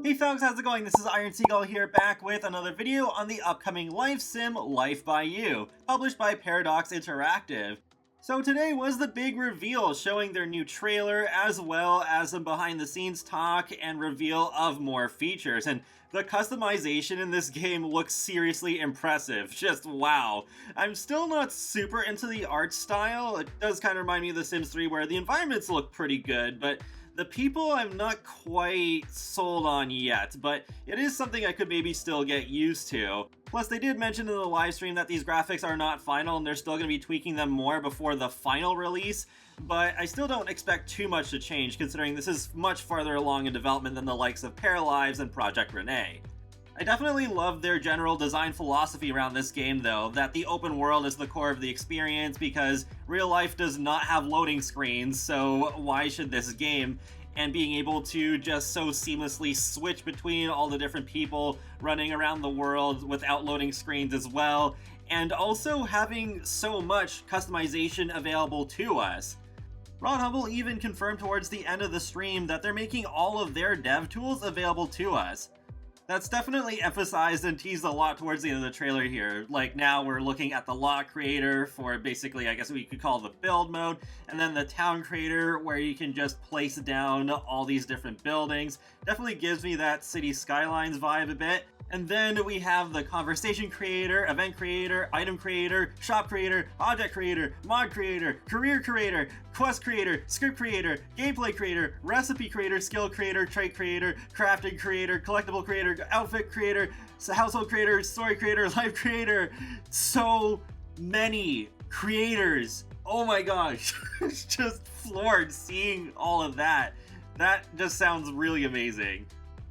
Hey folks, how's it going? This is Iron Seagull here, back with another video on the upcoming life sim Life by You, published by Paradox Interactive. So today was the big reveal, showing their new trailer as well as some behind the scenes talk and reveal of more features. And the customization in this game looks seriously impressive. Just wow. I'm still not super into the art style. It does kind of remind me of The Sims 3 where the environments look pretty good, but the people I'm not quite sold on yet, but it is something I could maybe still get used to. Plus, they did mention in the live stream that these graphics are not final and they're still going to be tweaking them more before the final release, but I still don't expect too much to change considering this is much farther along in development than the likes of Paralives and Project Renee. I definitely love their general design philosophy around this game though, that the open world is the core of the experience because real life does not have loading screens, so why should this game? And being able to just so seamlessly switch between all the different people running around the world without loading screens as well, and also having so much customization available to us. Ron Humble even confirmed towards the end of the stream that they're making all of their dev tools available to us. That's definitely emphasized and teased a lot towards the end of the trailer here. Like now we're looking at the lot creator for basically, I guess we could call the build mode, and then the town creator where you can just place down all these different buildings. Definitely gives me that City Skylines vibe a bit. And then we have the conversation creator, event creator, item creator, shop creator, object creator, mod creator, career creator, quest creator, script creator, gameplay creator, recipe creator, skill creator, trait creator, crafting creator, collectible creator, outfit creator, household creator, story creator, life creator. So many creators. Oh my gosh. It's just floored seeing all of that. That just sounds really amazing.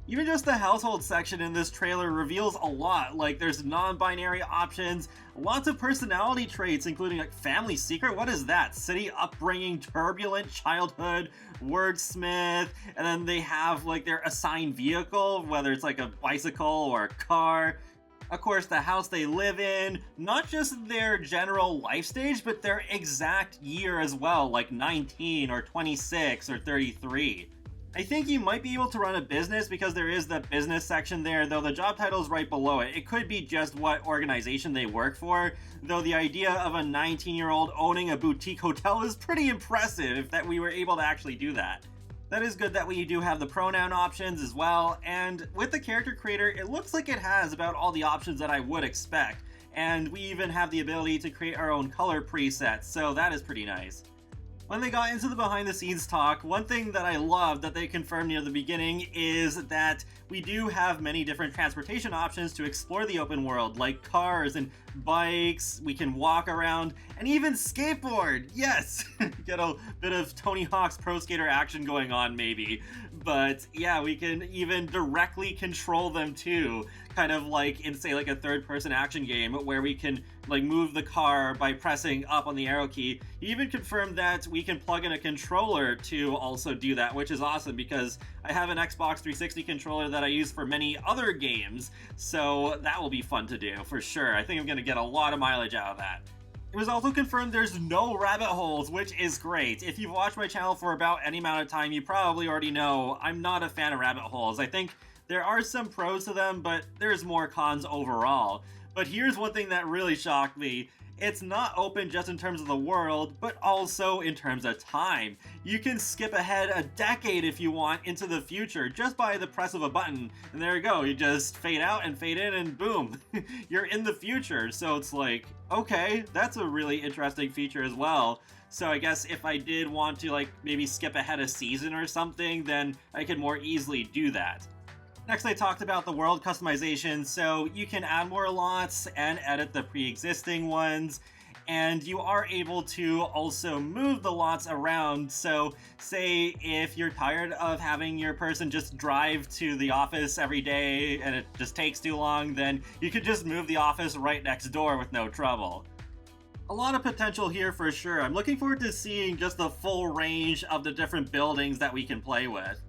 Even just the household section in this trailer reveals a lot. Like there's non-binary options, lots of personality traits, including like family secret. What is that? City upbringing, turbulent childhood, wordsmith, and then they have like their assigned vehicle, whether it's like a bicycle or a car. Of course, the house they live in, not just their general life stage, but their exact year as well, like 19 or 26 or 33. I think you might be able to run a business because there is the business section there, though the job title is right below it. It could be just what organization they work for, though the idea of a 19-year-old owning a boutique hotel is pretty impressive if that we were able to actually do that. That is good that we do have the pronoun options as well, and with the character creator, it looks like it has about all the options that I would expect, and we even have the ability to create our own color presets, so that is pretty nice. When they got into the behind the scenes talk, one thing that I loved that they confirmed near the beginning is that we do have many different transportation options to explore the open world, like cars and bikes, we can walk around, and even skateboard! Yes! Get a bit of Tony Hawk's Pro Skater action going on maybe. But yeah, we can even directly control them too. Kind of like in, say, like a third-person action game where we can like move the car by pressing up on the arrow key. He even confirmed that we can plug in a controller to also do that, which is awesome because I have an Xbox 360 controller that I use for many other games, so that will be fun to do for sure. I think I'm going to get a lot of mileage out of that. It was also confirmed there's no rabbit holes, which is great. If you've watched my channel for about any amount of time, you probably already know I'm not a fan of rabbit holes. I think there are some pros to them, but there's more cons overall. But here's one thing that really shocked me. It's not open just in terms of the world, but also in terms of time. You can skip ahead a decade if you want into the future just by the press of a button. And there you go, you just fade out and fade in and boom, you're in the future. So it's like, okay, that's a really interesting feature as well. So I guess if I did want to like maybe skip ahead a season or something, then I could more easily do that. Next, I talked about the world customization, so you can add more lots and edit the pre-existing ones, and you are able to also move the lots around. So say if you're tired of having your person just drive to the office every day and it just takes too long, then you could just move the office right next door with no trouble. A lot of potential here for sure. I'm looking forward to seeing just the full range of the different buildings that we can play with.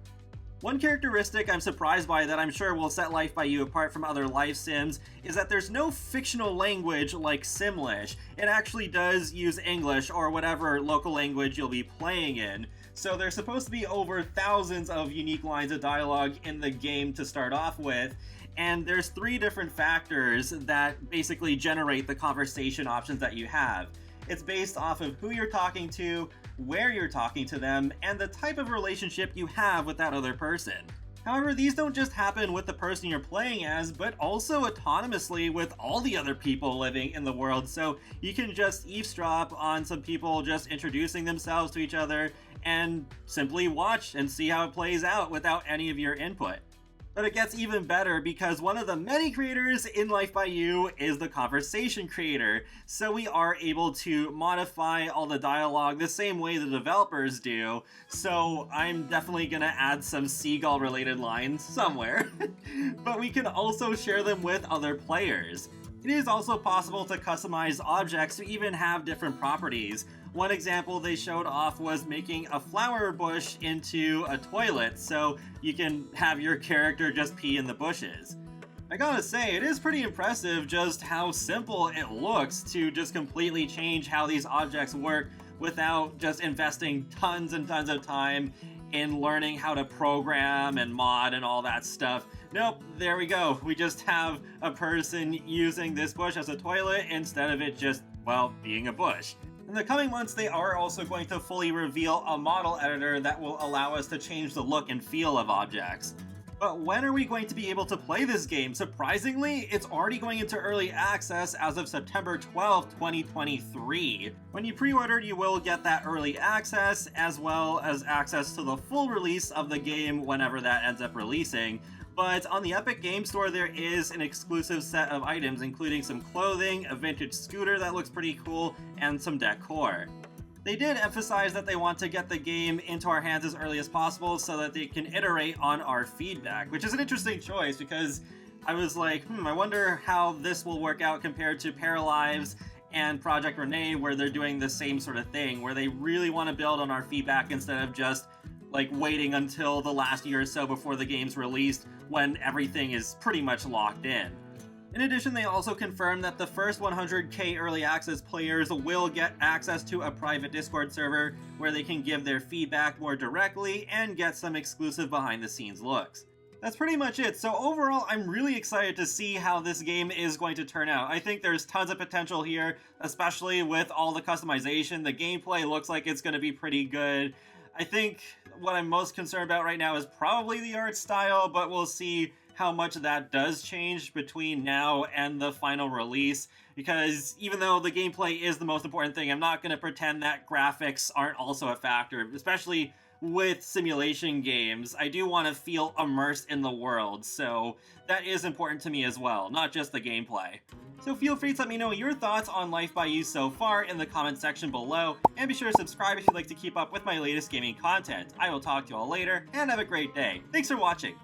One characteristic I'm surprised by that I'm sure will set Life by You apart from other life sims is that there's no fictional language like Simlish. It actually does use English or whatever local language you'll be playing in. So there's supposed to be over thousands of unique lines of dialogue in the game to start off with, and there's 3 different factors that basically generate the conversation options that you have. It's based off of who you're talking to, where you're talking to them, and the type of relationship you have with that other person. However, these don't just happen with the person you're playing as, but also autonomously with all the other people living in the world, so you can just eavesdrop on some people just introducing themselves to each other and simply watch and see how it plays out without any of your input. But it gets even better because one of the many creators in Life by You is the conversation creator, so we are able to modify all the dialogue the same way the developers do, so I'm definitely gonna add some Seagull related lines somewhere. But we can also share them with other players. It is also possible to customize objects to even have different properties. One example they showed off was making a flower bush into a toilet, so you can have your character just pee in the bushes. I gotta say, it is pretty impressive just how simple it looks to just completely change how these objects work without just investing tons and tons of time in learning how to program and mod and all that stuff. Nope, there we go. We just have a person using this bush as a toilet instead of it just, well, being a bush. In the coming months, they are also going to fully reveal a model editor that will allow us to change the look and feel of objects. But when are we going to be able to play this game? Surprisingly, it's already going into early access as of September 12th, 2023. When you pre-order, you will get that early access, as well as access to the full release of the game whenever that ends up releasing. But on the Epic Game Store, there is an exclusive set of items, including some clothing, a vintage scooter that looks pretty cool, and some decor. They did emphasize that they want to get the game into our hands as early as possible so that they can iterate on our feedback, which is an interesting choice because I was like, I wonder how this will work out compared to Paralives and Project Renee, where they're doing the same sort of thing, where they really want to build on our feedback instead of just like waiting until the last year or so before the game's released when everything is pretty much locked in. In addition, they also confirmed that the first 100k early access players will get access to a private Discord server where they can give their feedback more directly and get some exclusive behind the scenes looks. That's pretty much it. So overall, I'm really excited to see how this game is going to turn out. I think there's tons of potential here, especially with all the customization. The gameplay looks like it's going to be pretty good. I think what I'm most concerned about right now is probably the art style, but we'll see how much that does change between now and the final release, because even though the gameplay is the most important thing, I'm not going to pretend that graphics aren't also a factor, especially with simulation games. I do want to feel immersed in the world, so that is important to me as well, not just the gameplay. So feel free to let me know your thoughts on Life by You so far in the comment section below, and be sure to subscribe if you'd like to keep up with my latest gaming content. I will talk to you all later, and have a great day. Thanks for watching!